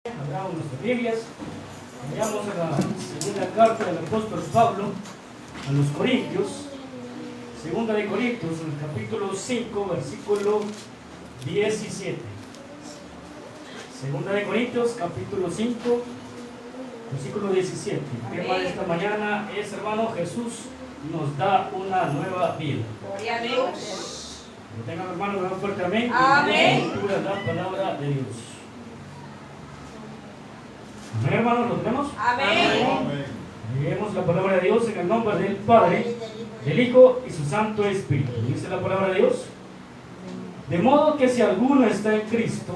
Abramos nuestras Biblias, vayamos a la segunda carta del apóstol Pablo a los Corintios, segunda de Corintios, en el capítulo 5, versículo 17. Segunda de Corintios, capítulo 5, versículo 17. El tema de esta mañana es, hermano, Jesús nos da una nueva vida. Gloria a Dios. Que tengan, hermano, un fuerte amén. Amén. Y la palabra de Dios. Amén, hermanos, ¿lo tenemos? Amén. Leemos la palabra de Dios en el nombre del Padre, del Hijo y su Santo Espíritu. Dice la palabra de Dios: de modo que si alguno está en Cristo,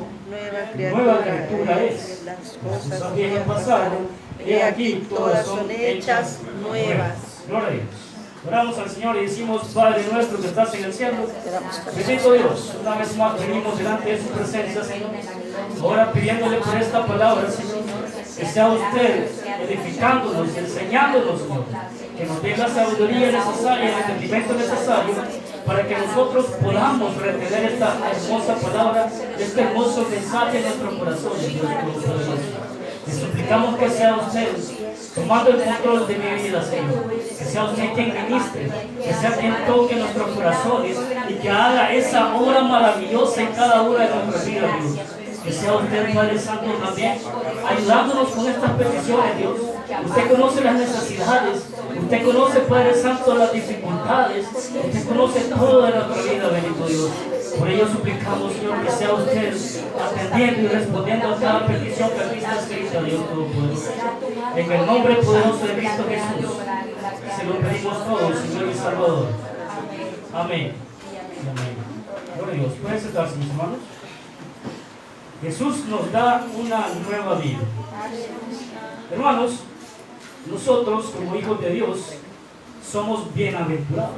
nueva criatura es. Las Las cosas cosas viejas pasaron, he aquí todas son hechas nuevas. Gloria a Dios. Oramos al Señor y decimos: Padre nuestro que estás en el cielo, bendito Dios, una vez más venimos delante de su presencia, Señor, ahora pidiéndole por esta palabra, Señor, que sea usted edificándonos, enseñándonos, Señor, que nos dé la sabiduría necesaria, el entendimiento necesario, para que nosotros podamos retener esta hermosa palabra, este hermoso mensaje en nuestro corazón, Dios Todopoderoso. Le suplicamos que sea usted tomando el control de mi vida, Señor, que sea usted quien ministre, que sea quien toque nuestros corazones y que haga esa obra maravillosa en cada una de nuestras vidas, Dios. Que sea usted, Padre Santo, también ayudándonos con estas peticiones, Dios. Usted conoce las necesidades, usted conoce, Padre Santo, las dificultades, usted conoce todo de nuestra vida, bendito Dios. Por ello suplicamos, Señor, que sea usted atendiendo y respondiendo a cada petición que aquí está escrita, Dios Todopoderoso. En el nombre poderoso de Cristo Jesús, se lo pedimos todos, Señor y Salvador. Amén. Amén. Gloria a Dios. ¿Pueden sentarse, mis hermanos? Jesús nos da una nueva vida. Hermanos, nosotros como hijos de Dios somos bienaventurados,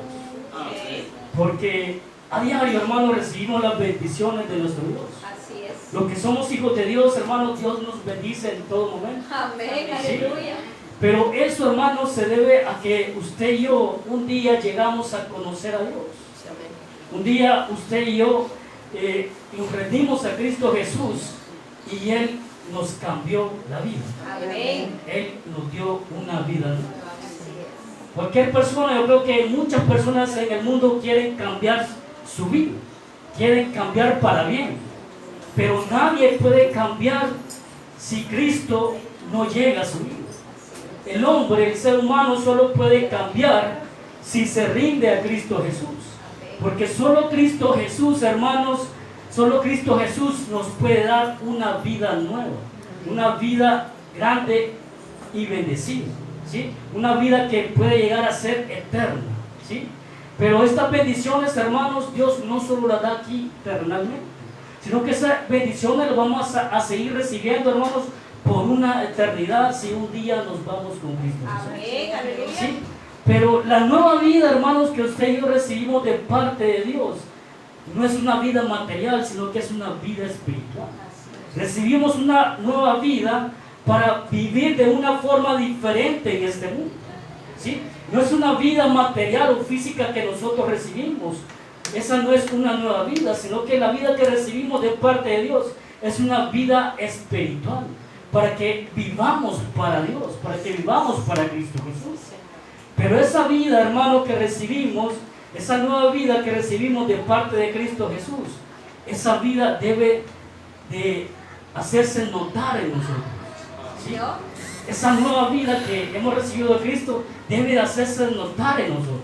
porque a diario, hermanos, recibimos las bendiciones de nuestro Dios. Así es. Los que somos hijos de Dios, hermanos, Dios nos bendice en todo momento. Amén. Sí. Aleluya. Pero eso, hermanos, se debe a que usted y yo un día llegamos a conocer a Dios. Un día usted y yo nos rendimos a Cristo Jesús y Él nos cambió la vida. Amén. Él nos dio una vida nueva. Cualquier persona, yo creo que muchas personas en el mundo quieren cambiar su vida, quieren cambiar para bien, pero nadie puede cambiar si Cristo no llega a su vida. El hombre, el ser humano, solo puede cambiar si se rinde a Cristo Jesús, porque solo Cristo Jesús, hermanos, solo Cristo Jesús nos puede dar una vida nueva, una vida grande y bendecida, ¿sí? Una vida que puede llegar a ser eterna, ¿sí? Pero estas bendiciones, hermanos, Dios no solo las da aquí terrenalmente, sino que esas bendiciones las vamos a seguir recibiendo, hermanos, por una eternidad si un día nos vamos con Cristo Jesús. Amén. Aleluya. ¿Sí? Pero la nueva vida, hermanos, que usted y yo recibimos de parte de Dios, no es una vida material, sino que es una vida espiritual. Recibimos una nueva vida para vivir de una forma diferente en este mundo, ¿sí? No es una vida material o física que nosotros recibimos. Esa no es una nueva vida, sino que la vida que recibimos de parte de Dios es una vida espiritual, para que vivamos para Dios, para que vivamos para Cristo Jesús. Pero esa vida, hermano, que recibimos, esa nueva vida que recibimos de parte de Cristo Jesús, esa vida debe de hacerse notar en nosotros, ¿sí? Esa nueva vida que hemos recibido de Cristo debe de hacerse notar en nosotros,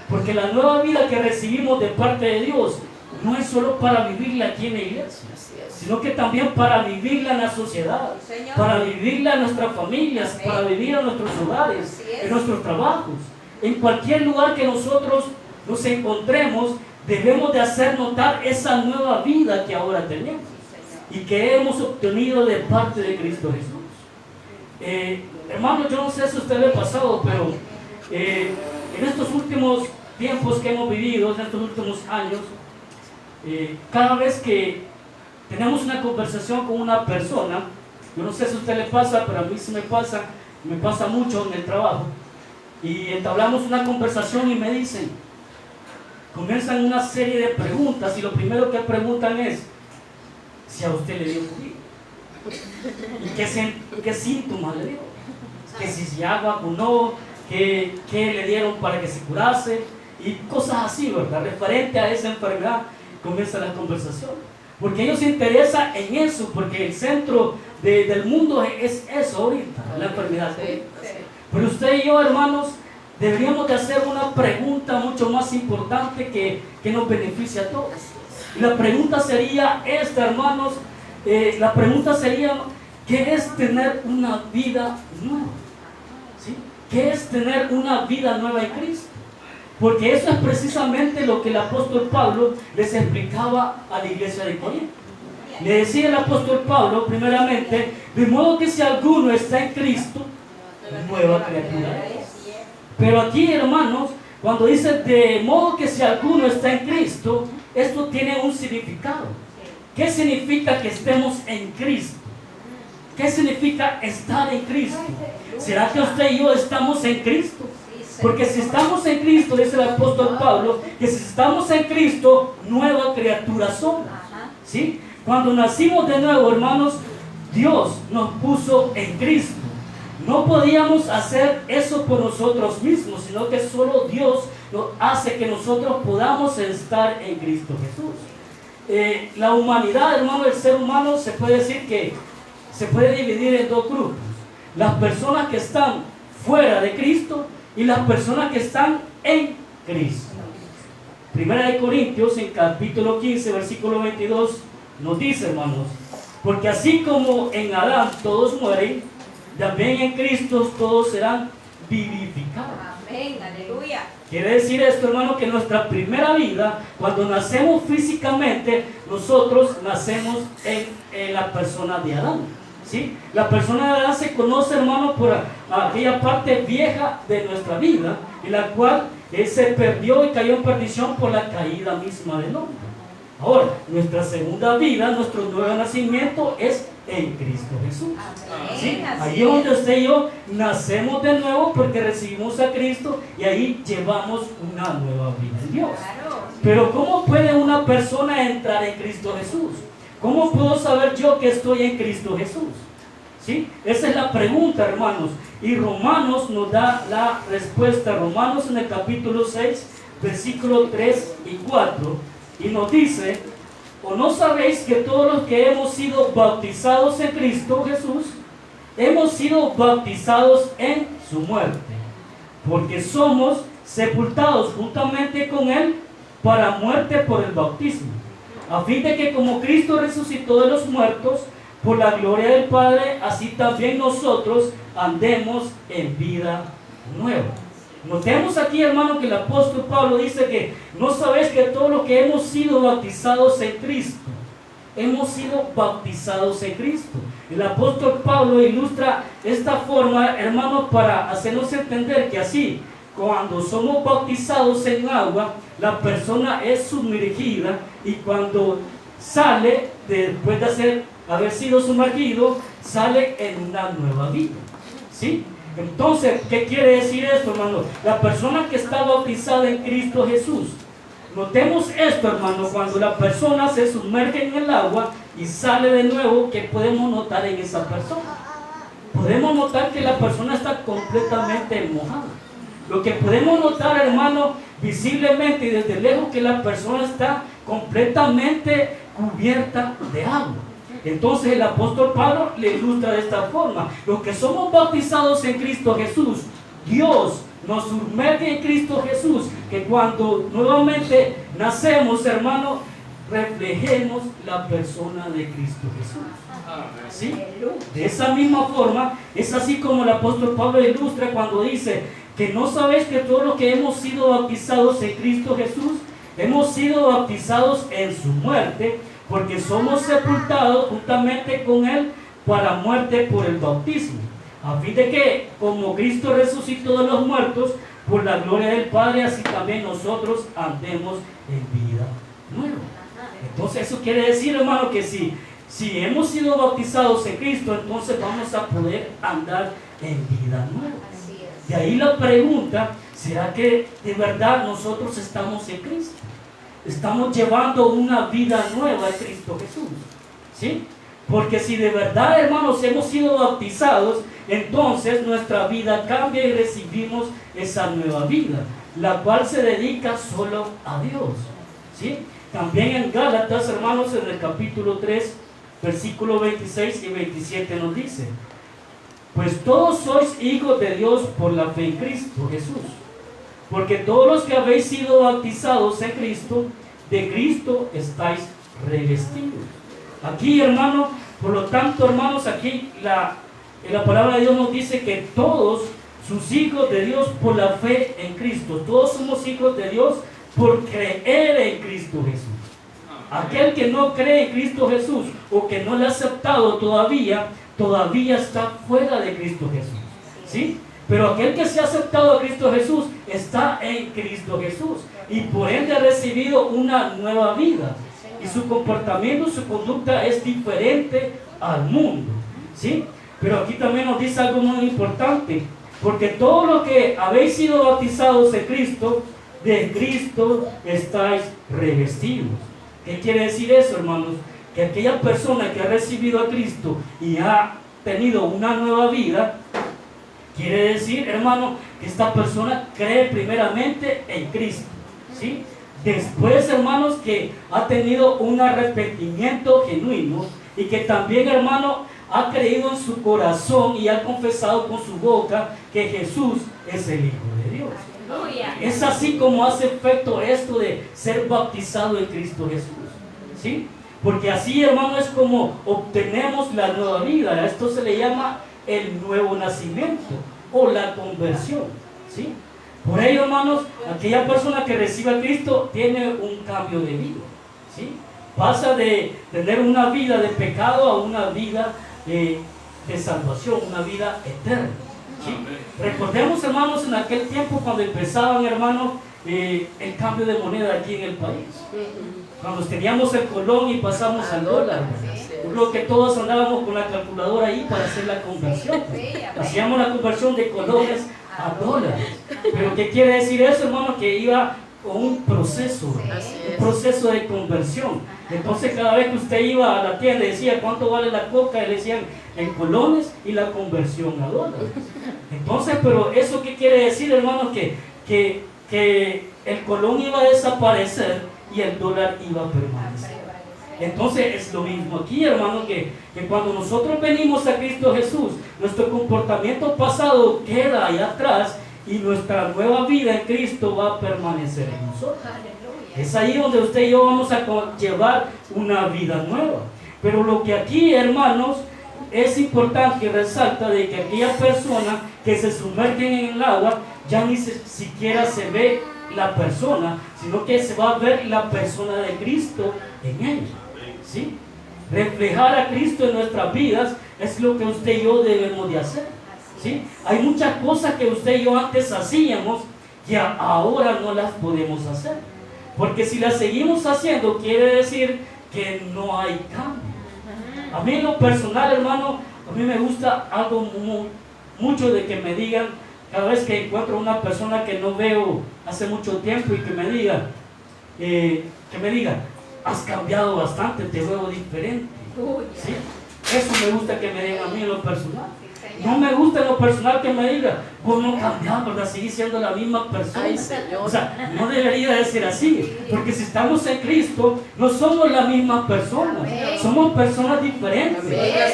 porque la nueva vida que recibimos de parte de Dios no es solo para vivirla aquí en la iglesia, sino que también para vivirla en la sociedad, para vivirla en nuestras familias, para vivir en nuestros hogares, en nuestros trabajos, en cualquier lugar que nosotros nos encontremos. Debemos de hacer notar esa nueva vida que ahora tenemos y que hemos obtenido de parte de Cristo Jesús. Hermanos, yo no sé si a usted le ha pasado, pero en estos últimos tiempos que hemos vivido, en estos últimos años, cada vez que tenemos una conversación con una persona, yo no sé si a usted le pasa, pero a mí sí me pasa mucho en el trabajo, y entablamos una conversación y me dicen, comienzan una serie de preguntas, y lo primero que preguntan es si a usted le dio COVID. ¿Y qué síntomas le dio? Que si ya vacunó, que le dieron para que se curase y cosas así, ¿verdad? Referente a esa enfermedad comienza la conversación. Porque ellos se interesan en eso, porque el centro del mundo es eso ahorita, la enfermedad. Pero usted y yo, hermanos, deberíamos de hacer una pregunta mucho más importante que nos beneficia a todos. Y la pregunta sería esta, hermanos, la pregunta sería, ¿qué es tener una vida nueva? ¿Sí? ¿Qué es tener una vida nueva en Cristo? Porque eso es precisamente lo que el apóstol Pablo les explicaba a la iglesia de Corinto. Le decía el apóstol Pablo, primeramente, de modo que si alguno está en Cristo, nueva criatura es. Pero aquí, hermanos, cuando dice de modo que si alguno está en Cristo, esto tiene un significado. ¿Qué significa que estemos en Cristo? ¿Qué significa estar en Cristo? ¿Será que usted y yo estamos en Cristo? Porque si estamos en Cristo, dice el apóstol Pablo, que si estamos en Cristo, nueva criatura somos. ¿Sí? Cuando nacimos de nuevo, hermanos, Dios nos puso en Cristo. No podíamos hacer eso por nosotros mismos, sino que solo Dios nos hace que nosotros podamos estar en Cristo Jesús. La humanidad, hermano, el ser humano, se puede decir que se puede dividir en dos grupos. Las personas que están fuera de Cristo y las personas que están en Cristo. Primera de Corintios, en capítulo 15, versículo 22, nos dice, hermanos, porque así como en Adán todos mueren, también en Cristo todos serán vivificados. Amén, aleluya. Quiere decir esto, hermano, que nuestra primera vida, cuando nacemos físicamente, nosotros nacemos en la persona de Adán. ¿Sí? La persona de Adán se conoce, hermano, por aquella parte vieja de nuestra vida, en la cual se perdió y cayó en perdición por la caída misma del hombre. Ahora, nuestra segunda vida, nuestro nuevo nacimiento es en Cristo Jesús. ¿Sí? Ahí es donde usted y yo nacemos de nuevo porque recibimos a Cristo y ahí llevamos una nueva vida en Dios. Pero ¿cómo puede una persona entrar en Cristo Jesús? ¿Cómo puedo saber yo que estoy en Cristo Jesús? ¿Sí? Esa es la pregunta, hermanos. Y Romanos nos da la respuesta. Romanos en el capítulo 6, versículos 3 y 4. Y nos dice, ¿o no sabéis que todos los que hemos sido bautizados en Cristo Jesús, hemos sido bautizados en su muerte? Porque somos sepultados juntamente con Él para muerte por el bautismo, a fin de que como Cristo resucitó de los muertos por la gloria del Padre, así también nosotros andemos en vida nueva. Notemos aquí, hermano, que el apóstol Pablo dice que no sabéis que todos los que hemos sido bautizados en Cristo, hemos sido bautizados en Cristo. El apóstol Pablo ilustra esta forma, hermano, para hacernos entender que así, cuando somos bautizados en agua, la persona es sumergida y cuando sale, después de haber sido sumergido, sale en una nueva vida. ¿Sí? Entonces, ¿qué quiere decir esto, hermano? La persona que está bautizada en Cristo Jesús. Notemos esto, hermano, cuando la persona se sumerge en el agua y sale de nuevo, ¿qué podemos notar en esa persona? Podemos notar que la persona está completamente mojada. Lo que podemos notar, hermano, visiblemente y desde lejos, que la persona está completamente cubierta de agua. Entonces el apóstol Pablo le ilustra de esta forma. Los que somos bautizados en Cristo Jesús, Dios nos sumerge en Cristo Jesús, que cuando nuevamente nacemos, hermano, reflejemos la persona de Cristo Jesús. ¿Sí? De esa misma forma, es así como el apóstol Pablo ilustra cuando dice que no sabéis que todos los que hemos sido bautizados en Cristo Jesús, hemos sido bautizados en su muerte, porque somos sepultados juntamente con Él para muerte por el bautismo, a fin de que, como Cristo resucitó de los muertos, por la gloria del Padre, así también nosotros andemos en vida nueva. Entonces eso quiere decir, hermano, que si hemos sido bautizados en Cristo, entonces vamos a poder andar en vida nueva. De ahí la pregunta, ¿será que de verdad nosotros estamos en Cristo? Estamos llevando una vida nueva en Cristo Jesús. ¿Sí? Porque si de verdad, hermanos, hemos sido bautizados, entonces nuestra vida cambia y recibimos esa nueva vida, la cual se dedica solo a Dios. ¿Sí? También en Gálatas, hermanos, en el capítulo 3, versículos 26 y 27 nos dice: pues todos sois hijos de Dios por la fe en Cristo Jesús. Porque todos los que habéis sido bautizados en Cristo, de Cristo estáis revestidos. Aquí, hermano, por lo tanto, hermanos, aquí la palabra de Dios nos dice que todos sus hijos de Dios por la fe en Cristo. Todos somos hijos de Dios por creer en Cristo Jesús. Aquel que no cree en Cristo Jesús o que no le ha aceptado todavía está fuera de Cristo Jesús. ¿Sí? Pero aquel que se ha aceptado a Cristo Jesús está en Cristo Jesús y por ende ha recibido una nueva vida. Y su comportamiento, su conducta es diferente al mundo. ¿Sí? Pero aquí también nos dice algo muy importante. Porque todos los que habéis sido bautizados en Cristo, de Cristo estáis revestidos. ¿Qué quiere decir eso, hermanos? Que aquella persona que ha recibido a Cristo y ha tenido una nueva vida, quiere decir, hermano, que esta persona cree primeramente en Cristo, ¿sí? Después, hermanos, que ha tenido un arrepentimiento genuino y que también, hermano, ha creído en su corazón y ha confesado con su boca que Jesús es el Hijo de Dios. Es así como hace efecto esto de ser bautizado en Cristo Jesús, ¿sí? Porque así, hermano, es como obtenemos la nueva vida. A esto se le llama el nuevo nacimiento o la conversión, ¿sí? Por ello, hermanos, aquella persona que recibe a Cristo tiene un cambio de vida, ¿sí? Pasa de tener una vida de pecado a una vida de salvación, una vida eterna, ¿sí? Recordemos, hermanos, en aquel tiempo cuando empezaban, hermanos, el cambio de moneda aquí en el país. Cuando teníamos el colón y pasamos al dólar, yo creo que todos andábamos con la calculadora ahí para hacer la conversión. Hacíamos la conversión de colones a dólares. Pero ¿qué quiere decir eso, hermano? Que iba con un proceso de conversión. Entonces cada vez que usted iba a la tienda y decía cuánto vale la coca, le decían en colones y la conversión a dólares. Entonces, pero ¿eso qué quiere decir, hermano? Que el colón iba a desaparecer y el dólar iba a permanecer. Entonces es lo mismo aquí, hermano, que cuando nosotros venimos a Cristo Jesús, nuestro comportamiento pasado queda ahí atrás y nuestra nueva vida en Cristo va a permanecer en nosotros. Es ahí donde usted y yo vamos a llevar una vida nueva. Pero lo que aquí, hermanos, es importante y resalta de que aquella persona que se sumerge en el agua ya ni siquiera se ve la persona, sino que se va a ver la persona de Cristo en ella, ¿sí? Reflejar a Cristo en nuestras vidas es lo que usted y yo debemos de hacer, ¿sí? Hay muchas cosas que usted y yo antes hacíamos que ahora no las podemos hacer, porque si las seguimos haciendo quiere decir que no hay cambio. A mí en lo personal, hermano, a mí me gusta algo mucho de que me digan, cada vez que encuentro una persona que no veo hace mucho tiempo y que me diga, has cambiado bastante, te veo diferente, ¿sí? Eso me gusta que me digan a mí en lo personal. No me gusta en lo personal que me diga, vos no cambiás, ¿verdad? Seguís siendo la misma persona. O sea, no debería de ser así, porque si estamos en Cristo, no somos la misma persona, somos personas diferentes.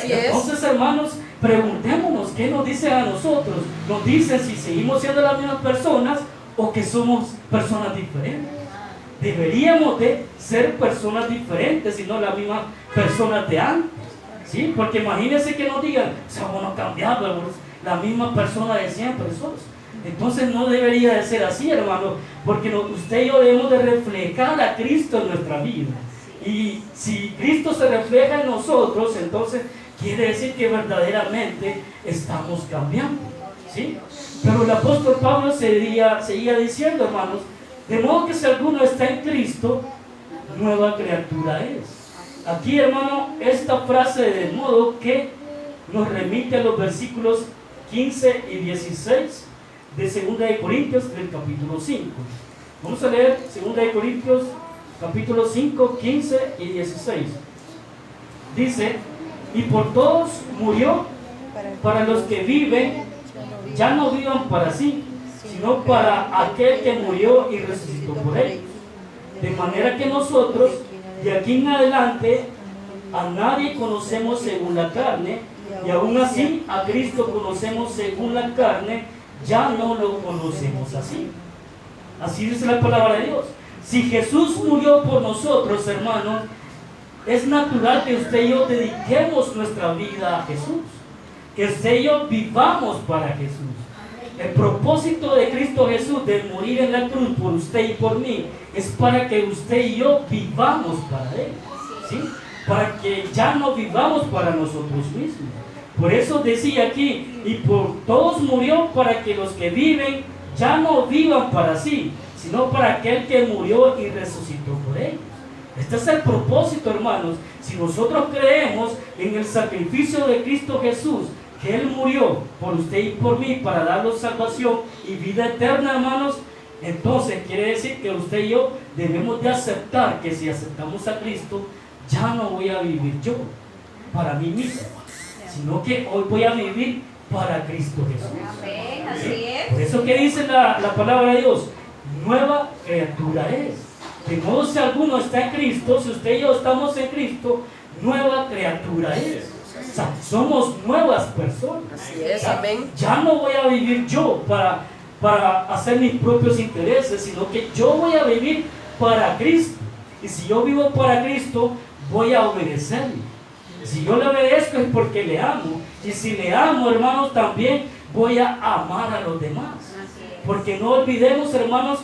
Entonces, hermanos, preguntémonos qué nos dice a nosotros. Nos dicen si seguimos siendo las mismas personas o que somos personas diferentes. Deberíamos de ser personas diferentes y no las mismas personas de antes, ¿sí? Porque imagínense que nos digan, o sea, bueno, cambiamos, la misma persona de siempre sos. Entonces no debería de ser así, hermano, porque usted y yo debemos de reflejar a Cristo en nuestra vida. Y si Cristo se refleja en nosotros, entonces quiere decir que verdaderamente estamos cambiando, ¿sí? Pero el apóstol Pablo seguía diciendo, hermanos, de modo que si alguno está en Cristo, nueva criatura es. Aquí, hermano, esta frase de modo que nos remite a los versículos 15 y 16 de 2 de Corintios del capítulo 5. Vamos a leer 2 de Corintios capítulo 5, 15 y 16. Dice, y por todos murió, para los que viven, ya no vivan para sí, sino para aquel que murió y resucitó por ellos. De manera que nosotros, de aquí en adelante, a nadie conocemos según la carne, y aún así a Cristo conocemos según la carne, ya no lo conocemos así. Así dice la palabra de Dios. Si Jesús murió por nosotros, hermanos, es natural que usted y yo dediquemos nuestra vida a Jesús, que usted y yo vivamos para Jesús. El propósito de Cristo Jesús de morir en la cruz por usted y por mí es para que usted y yo vivamos para Él, ¿sí? Para que ya no vivamos para nosotros mismos. Por eso decía aquí, y por todos murió, para que los que viven ya no vivan para sí, sino para aquel que murió y resucitó por ellos. Este es el propósito, hermanos. Si nosotros creemos en el sacrificio de Cristo Jesús, que Él murió por usted y por mí para darnos salvación y vida eterna, hermanos, entonces quiere decir que usted y yo debemos de aceptar que si aceptamos a Cristo, ya no voy a vivir yo para mí mismo, sino que hoy voy a vivir para Cristo Jesús. Amén, así es. Por eso que dice la palabra de Dios, nueva criatura es. De modo si alguno está en Cristo, si usted y yo estamos en Cristo, nueva criatura es. O sea, somos nuevas personas. Así es, amén. Ya no voy a vivir yo para hacer mis propios intereses, sino que yo voy a vivir para Cristo. Y si yo vivo para Cristo, voy a obedecerle. Si yo le obedezco es porque le amo. Y si le amo, hermanos, también voy a amar a los demás. Porque no olvidemos, hermanos,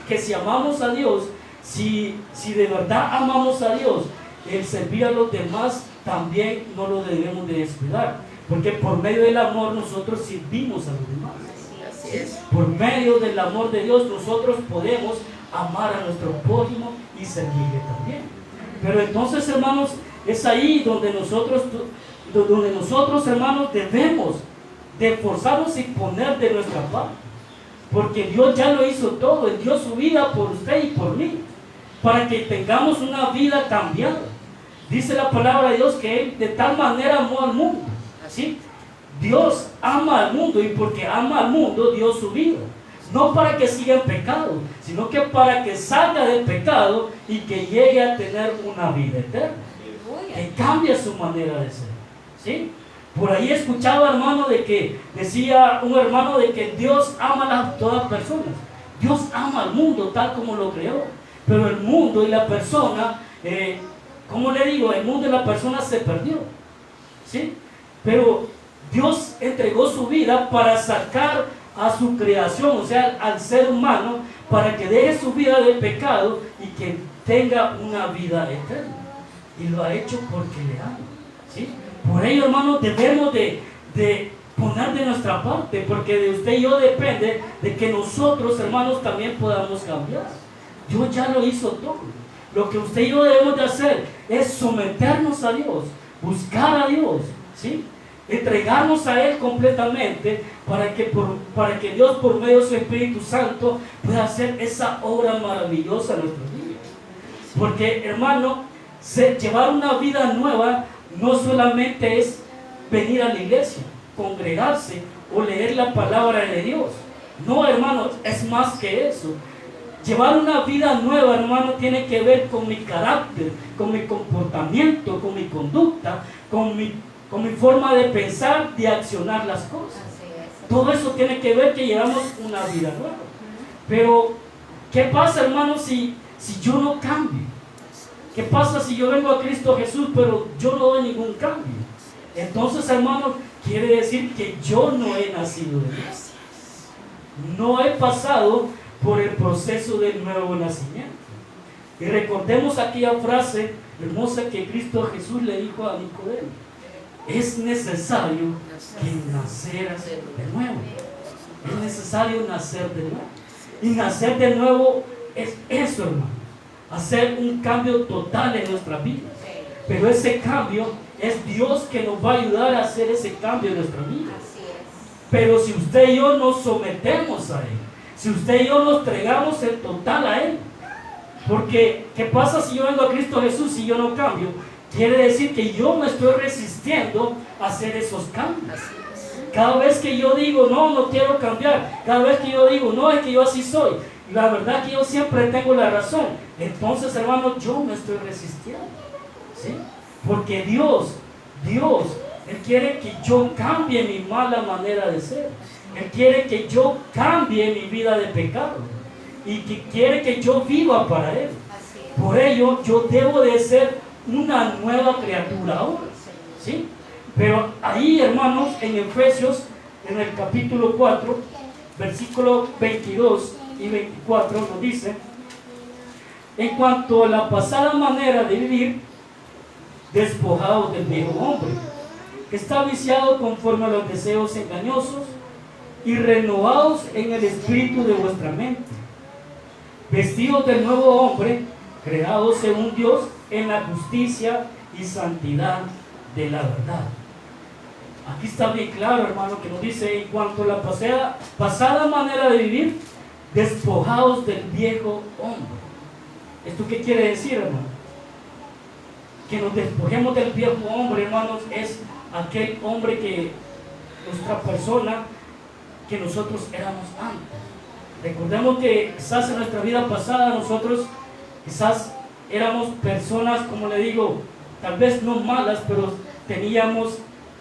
que si amamos a Dios, si de verdad amamos a Dios, el servir a los demás también no lo debemos de descuidar. Porque por medio del amor nosotros servimos a los demás. Así es. Por medio del amor de Dios nosotros podemos amar a nuestro prójimo y servirle también. Pero entonces, hermanos, es ahí donde nosotros, hermanos, debemos de esforzarnos y poner de nuestra parte. Porque Dios ya lo hizo todo. Él dio su vida por usted y por mí, para que tengamos una vida cambiada. Dice la palabra de Dios que Él de tal manera amó al mundo. ¿Sí? Dios ama al mundo, y porque ama al mundo dio su vida. No para que siga en pecado, sino que para que salga del pecado y que llegue a tener una vida eterna. Que cambie su manera de ser. ¿Sí? Por ahí escuchaba, hermano, de que decía un hermano de que Dios ama a todas personas. Dios ama al mundo tal como lo creó. Pero el mundo y la persona, ¿cómo le digo? El mundo y la persona se perdió. ¿Sí? Pero Dios entregó su vida para sacar a su creación, o sea, al ser humano, para que deje su vida del pecado y que tenga una vida eterna. Y lo ha hecho porque le ama. ¿Sí? Por ello, hermanos, debemos de poner de nuestra parte, porque de usted y yo depende de que nosotros, hermanos, también podamos cambiar. Dios ya lo hizo todo. Lo que usted y yo debemos de hacer es someternos a Dios, buscar a Dios, ¿sí? Entregarnos a Él completamente para que Dios, por medio de su Espíritu Santo, pueda hacer esa obra maravillosa en nuestros días. Porque, hermano, llevar una vida nueva no solamente es venir a la iglesia, congregarse o leer la palabra de Dios. No, hermanos, es más que eso. Llevar una vida nueva, hermano, tiene que ver con mi carácter, con mi comportamiento, con mi conducta, con mi forma de pensar, de accionar las cosas. Todo eso tiene que ver que llevamos una vida nueva. Pero, ¿qué pasa, hermano, si yo no cambio? ¿Qué pasa si yo vengo a Cristo Jesús, pero yo no doy ningún cambio? Entonces, hermano, quiere decir que yo no he nacido de Dios. No he pasado por el proceso del nuevo nacimiento. Y recordemos aquella frase hermosa que Cristo Jesús le dijo a Nicodemo: es necesario que naceras de nuevo. Es necesario nacer de nuevo. Y nacer de nuevo es eso, hermano. Hacer un cambio total en nuestra vida. Pero ese cambio es Dios que nos va a ayudar a hacer ese cambio en nuestra vida. Pero si usted y yo nos sometemos a Él, si usted y yo nos entregamos en total a Él, porque ¿qué pasa si yo vengo a Cristo Jesús y yo no cambio? quiere decir que yo me estoy resistiendo a hacer esos cambios. Así es. Cada vez que yo digo, no quiero cambiar, cada vez que yo digo, no, es que yo así soy, la verdad que yo siempre tengo la razón, entonces, hermano, yo me estoy resistiendo, ¿sí? Porque Dios, Él quiere que yo cambie mi mala manera de ser. Él quiere que yo cambie mi vida de pecado y que quiere que yo viva para Él. Así es. Por ello, yo debo de ser una nueva criatura ahora, ¿sí? Pero ahí, hermanos, en Efesios, en el capítulo 4, versículos 22 y 24, nos dice: en cuanto a la pasada manera de vivir, despojados del viejo hombre, que está viciado conforme a los deseos engañosos, y renovados en el espíritu de vuestra mente, vestidos del nuevo hombre, creados según Dios en la justicia y santidad de la verdad. Aquí está bien claro, hermano, que nos dice: en cuanto a la pasada manera de vivir, despojados del viejo hombre. ¿Esto qué quiere decir, hermano? Que nos despojemos del viejo hombre, hermanos, es aquel hombre que, nuestra persona, que nosotros éramos antes. Recordemos que quizás en nuestra vida pasada nosotros quizás éramos personas, como le digo, tal vez no malas, pero teníamos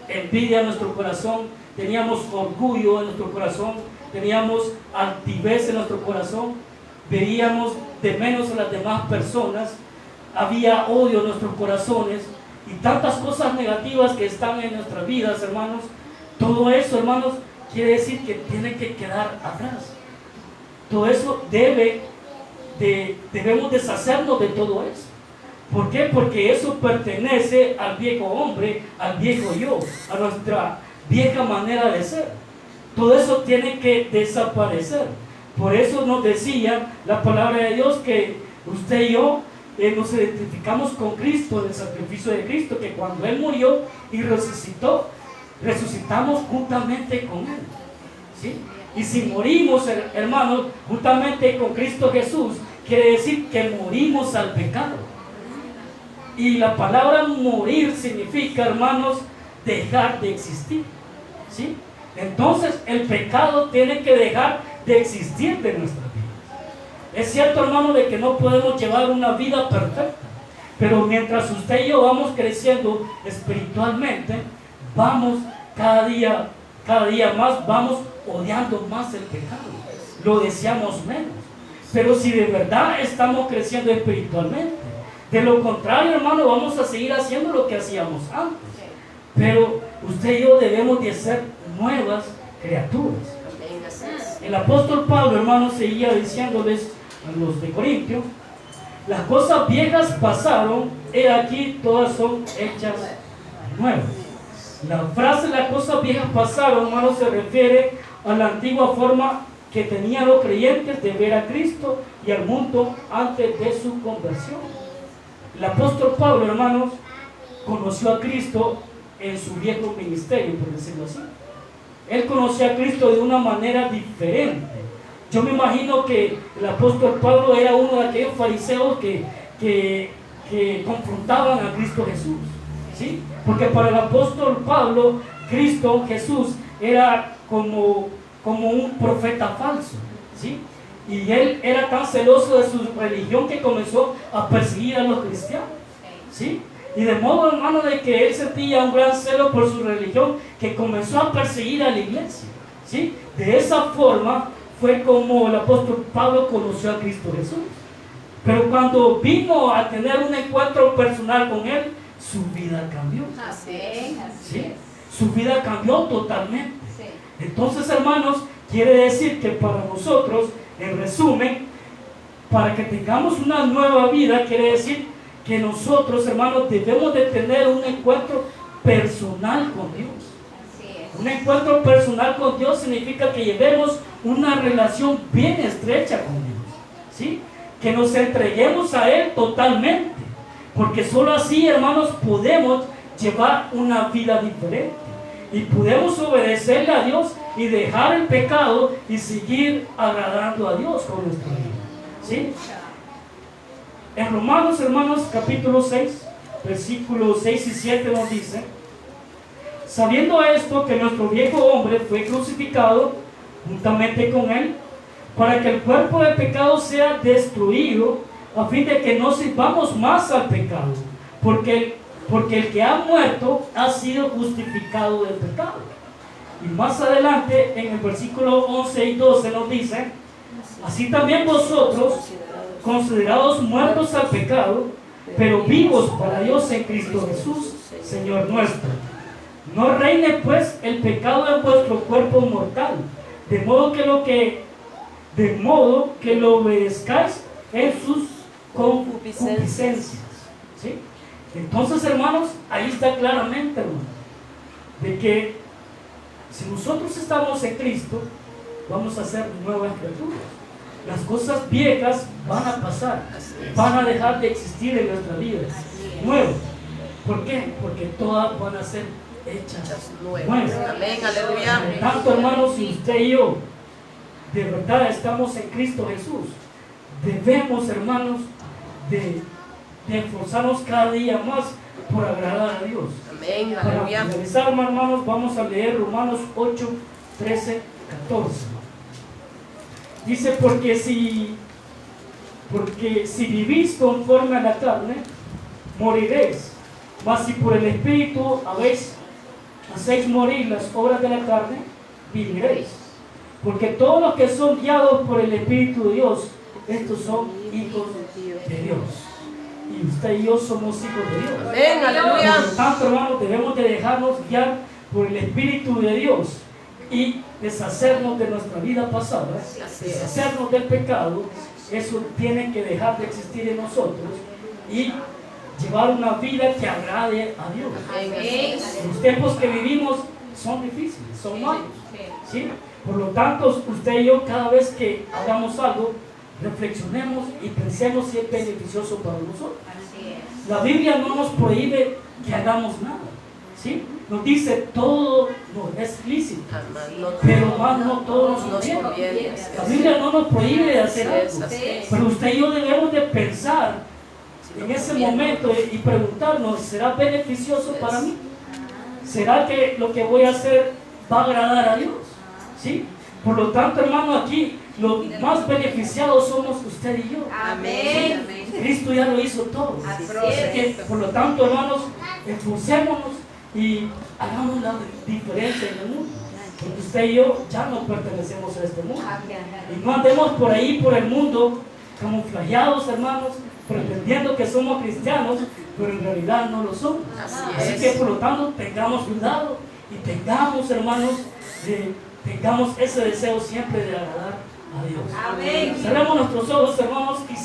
envidia en nuestro corazón, teníamos orgullo en nuestro corazón, teníamos altivez en nuestro corazón, veíamos de menos a las demás personas, había odio en nuestros corazones y tantas cosas negativas que están en nuestras vidas, hermanos. Todo eso, hermanos, quiere decir que tiene que quedar atrás. Todo eso debemos deshacernos de todo eso. ¿Por qué? Porque eso pertenece al viejo hombre, al viejo yo, a nuestra vieja manera de ser. Todo eso tiene que desaparecer. Por eso nos decía la palabra de Dios que usted y yo nos identificamos con Cristo, en el sacrificio de Cristo, que cuando Él murió y resucitó, resucitamos juntamente con Él, ¿sí? Y si morimos, hermanos, juntamente con Cristo Jesús, quiere decir que morimos al pecado. Y la palabra morir significa, hermanos, dejar de existir, ¿sí? Entonces el pecado tiene que dejar de existir de nuestra vida. Es cierto, hermano, de que no podemos llevar una vida perfecta, pero mientras usted y yo vamos creciendo espiritualmente, vamos cada día más, vamos odiando más el pecado, lo deseamos menos. Pero si de verdad estamos creciendo espiritualmente, de lo contrario, hermano, vamos a seguir haciendo lo que hacíamos antes. Pero usted y yo debemos de ser nuevas criaturas. El apóstol Pablo, hermano, seguía diciéndoles a los de Corintio: las cosas viejas pasaron, he aquí todas son hechas nuevas. La frase "las cosas viejas pasaron", hermano, se refiere a la antigua forma que tenían los creyentes de ver a Cristo y al mundo antes de su conversión. El apóstol Pablo, hermanos, conoció a Cristo en su viejo ministerio, por decirlo así. Él conoció a Cristo de una manera diferente. Yo me imagino que el apóstol Pablo era uno de aquellos fariseos que confrontaban a Cristo Jesús, ¿sí? Porque para el apóstol Pablo, Cristo Jesús era como un profeta falso, ¿sí? Y él era tan celoso de su religión que comenzó a perseguir a los cristianos, ¿sí? Y de modo, hermano, de que él sentía un gran celo por su religión, que comenzó a perseguir a la iglesia, ¿sí? De esa forma fue como el apóstol Pablo conoció a Cristo Jesús. Pero cuando vino a tener un encuentro personal con Él, su vida cambió, ¿sí? Su vida cambió totalmente. Entonces, hermanos, quiere decir que para nosotros, en resumen, para que tengamos una nueva vida, quiere decir que nosotros, hermanos, debemos de tener un encuentro personal con Dios. Un encuentro personal con Dios significa que llevemos una relación bien estrecha con Dios, ¿sí? Que nos entreguemos a Él totalmente, porque solo así, hermanos, podemos llevar una vida diferente y podemos obedecerle a Dios y dejar el pecado y seguir agradando a Dios con nuestra vida, ¿sí? En Romanos, hermanos, capítulo 6, versículos 6 y 7 nos dice: sabiendo esto, que nuestro viejo hombre fue crucificado juntamente con él, para que el cuerpo de pecado sea destruido, a fin de que no sirvamos más al pecado, porque el que ha muerto ha sido justificado del pecado. Y más adelante, en el versículo 11 y 12 nos dice: así también vosotros, considerados muertos al pecado, pero vivos para Dios en Cristo Jesús, Señor nuestro. No reine pues el pecado en vuestro cuerpo mortal, de modo que lo obedezcáis en sus concupiscencias. ¿Sí? Entonces, hermanos, ahí está claramente, hermanos, de que si nosotros estamos en Cristo, vamos a ser nuevas criaturas. Las cosas viejas van a pasar, van a dejar de existir en nuestra vida. Nuevas. ¿Por qué? Porque todas van a ser hechas nuevas. Amén, aleluya. Por tanto, hermanos, si usted y yo de verdad estamos en Cristo Jesús, debemos, hermanos, de esforzarnos cada día más por agradar a Dios. Amén, Para aleluya. finalizar, hermanos, vamos a leer Romanos 8, 13, 14. Dice: porque si vivís conforme a la carne, moriréis. Mas si por el Espíritu hacéis morir las obras de la carne, viviréis. Porque todos los que son guiados por el Espíritu de Dios, estos son hijos de Dios. Y usted y yo somos hijos de Dios. Amén, aleluya. Por lo tanto, hermanos, debemos de dejarnos guiar por el Espíritu de Dios y deshacernos de nuestra vida pasada, deshacernos del pecado. Eso tiene que dejar de existir en nosotros y llevar una vida que agrade a Dios. Amén. Los tiempos que vivimos son difíciles, son malos, ¿sí? Por lo tanto, usted y yo, cada vez que hagamos algo, reflexionemos y pensemos si es beneficioso para nosotros. La Biblia no nos prohíbe que hagamos nada, ¿sí? Nos dice todo no es lícito, pero más no todo nos conviene. La Biblia no nos prohíbe de hacer algo, pero usted y yo debemos de pensar en ese momento y preguntarnos: ¿será beneficioso para mí? ¿Será que lo que voy a hacer va a agradar a Dios? ¿Sí? Por lo tanto, hermano, aquí los más beneficiados somos usted y yo. Amén. Cristo ya lo hizo todo. Así Así que, por lo tanto, hermanos, esforcémonos y hagamos la diferencia en el mundo. Porque usted y yo ya no pertenecemos a este mundo. Y no andemos por ahí, por el mundo, camuflajeados, hermanos, pretendiendo que somos cristianos, pero en realidad no lo somos. Así que, por lo tanto, tengamos cuidado y tengamos, hermanos, tengamos ese deseo siempre de agradar a Dios. Amén. Cerremos nuestros ojos, hermanos, y